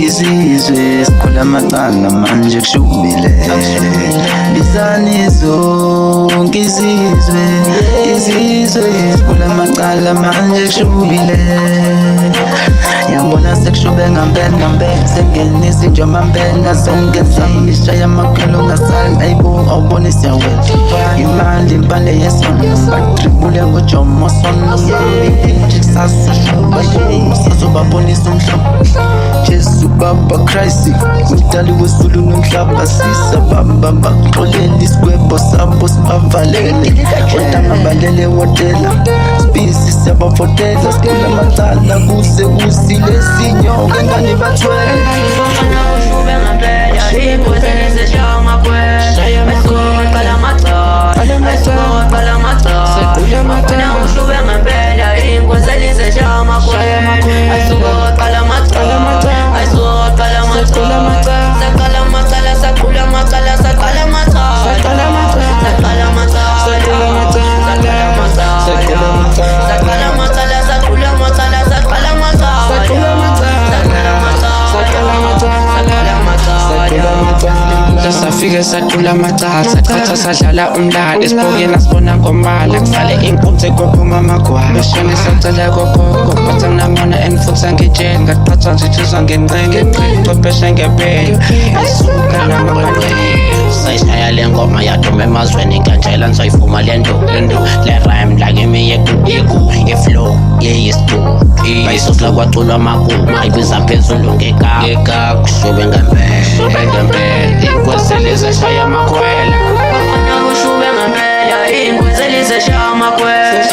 Isizwe sikhula amacala manje kushubile bizani zonke izizwe sikhula amacala manje kushubile yabona sekushube ngempela sengenisa injomambela zonke zami ishaya amakhelo ngasali ayibo awubona siyawela imali impande yesono batribule ngojomo sono sasushuba sazobabonisa umhlobo Jesu Baba Christ umdali wezulu nomhlaba sisababa baxolele isigwebo sabo sibavalele odama balele wotela spisi siyabavotela sikhula amacala kuze kusile sinyoke engane bathwele Safike satula macala sathatha sadlala umdlalo esibhokela sibona ngombala kusale inkunzi ekophuma amagwala beshone sacela kogogo phatha ngamona enifutha ngitshela ngaqhatha zithuzwa ngenqenge cwepheshe ngebele asuka namabane sayishaya le ngoma yaduma emazweni nkanjela ngizoyivuma le nto le rhyme la kimi yeku iflow yeyistu bayisufla kwaculwa amakuma ayibiza phezulu ngeka kushube ngempela inkwezelize shaya makwela Kushube ngempela inkwezelize shaya makwela